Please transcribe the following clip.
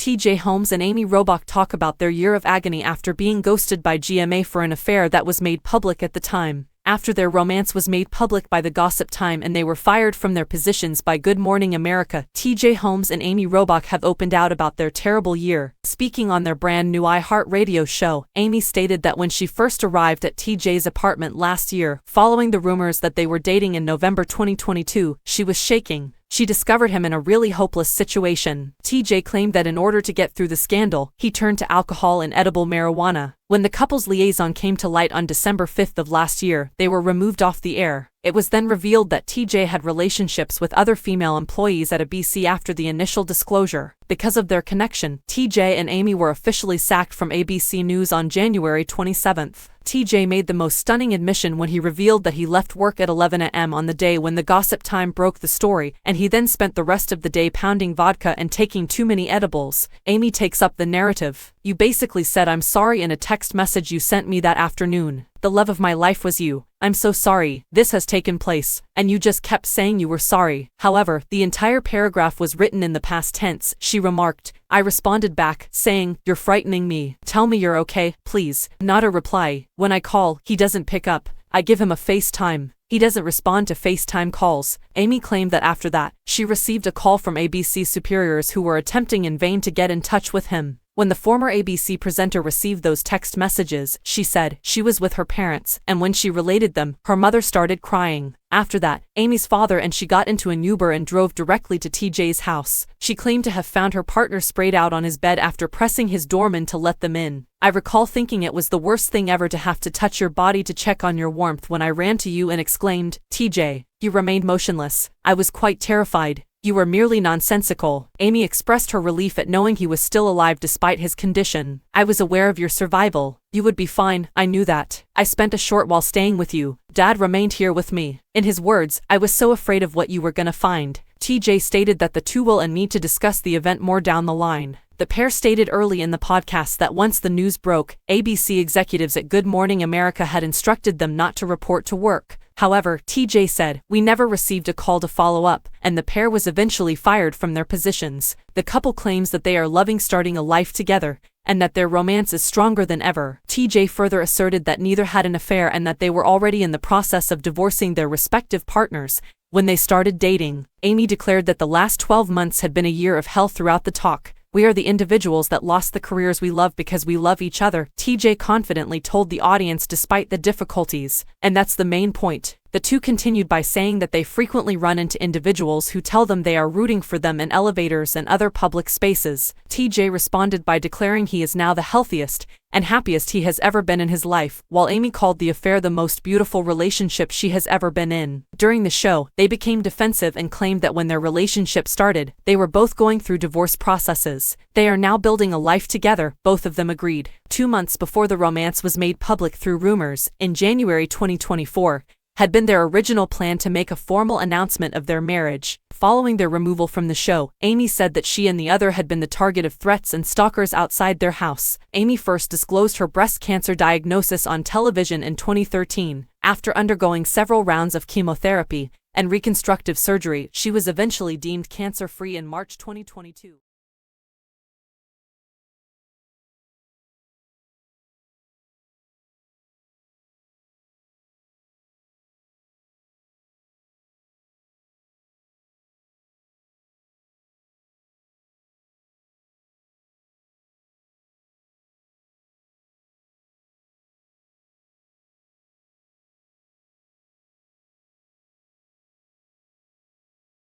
TJ Holmes and Amy Robach talk about their year of agony after being ghosted by GMA for an affair that was made public at the time. After their romance was made public by the Gossip Time and they were fired from their positions by Good Morning America, TJ Holmes and Amy Robach have opened out about their terrible year. Speaking on their brand new iHeartRadio show, Amy stated that when she first arrived at TJ's apartment last year, following the rumors that they were dating in November 2022, she was shaking. She discovered him in a really hopeless situation. TJ claimed that in order to get through the scandal, he turned to alcohol and edible marijuana. When the couple's liaison came to light on December 5th of last year, they were removed off the air. It was then revealed that TJ had relationships with other female employees at ABC after the initial disclosure. Because of their connection, TJ and Amy were officially sacked from ABC News on January 27th. TJ made the most stunning admission when he revealed that he left work at 11 a.m. on the day when the Gossip Time broke the story, and he then spent the rest of the day pounding vodka and taking too many edibles. Amy takes up the narrative. "You basically said I'm sorry in a text message you sent me that afternoon. The love of my life was you. I'm so sorry, this has taken place, and you just kept saying you were sorry." However, the entire paragraph was written in the past tense, she remarked. "I responded back, saying, 'You're frightening me. Tell me you're okay, please.' Not a reply. When I call, he doesn't pick up. I give him a FaceTime. He doesn't respond to FaceTime calls." Amy claimed that after that, she received a call from ABC superiors who were attempting in vain to get in touch with him. When the former ABC presenter received those text messages, she said she was with her parents, and when she related them, her mother started crying. After that, Amy's father and she got into an Uber and drove directly to TJ's house. She claimed to have found her partner sprayed out on his bed after pressing his doorman to let them in. "I recall thinking it was the worst thing ever to have to touch your body to check on your warmth when I ran to you and exclaimed, 'TJ, you remained motionless. I was quite terrified. You were merely nonsensical.'" Amy expressed her relief at knowing he was still alive despite his condition. "I was aware of your survival. You would be fine, I knew that. I spent a short while staying with you. Dad remained here with me." In his words, "I was so afraid of what you were gonna find." TJ stated that the two will need to discuss the event more down the line. The pair stated early in the podcast that once the news broke, ABC executives at Good Morning America had instructed them not to report to work. However, TJ said, "We never received a call to follow up," and the pair was eventually fired from their positions. The couple claims that they are loving starting a life together, and that their romance is stronger than ever. TJ further asserted that neither had an affair and that they were already in the process of divorcing their respective partners when they started dating. Amy declared that the last 12 months had been a year of hell throughout the talk. "We are the individuals that lost the careers we love because we love each other," TJ confidently told the audience despite the difficulties. And that's the main point. The two continued by saying that they frequently run into individuals who tell them they are rooting for them in elevators and other public spaces. TJ responded by declaring he is now the healthiest and happiest he has ever been in his life, while Amy called the affair the most beautiful relationship she has ever been in. During the show, they became defensive and claimed that when their relationship started, they were both going through divorce processes. They are now building a life together, both of them agreed. 2 months before the romance was made public through rumors, in January 2024, had been their original plan to make a formal announcement of their marriage. Following their removal from the show, Amy said that she and the other had been the target of threats and stalkers outside their house. Amy first disclosed her breast cancer diagnosis on television in 2013. After undergoing several rounds of chemotherapy and reconstructive surgery, she was eventually deemed cancer-free in March 2022.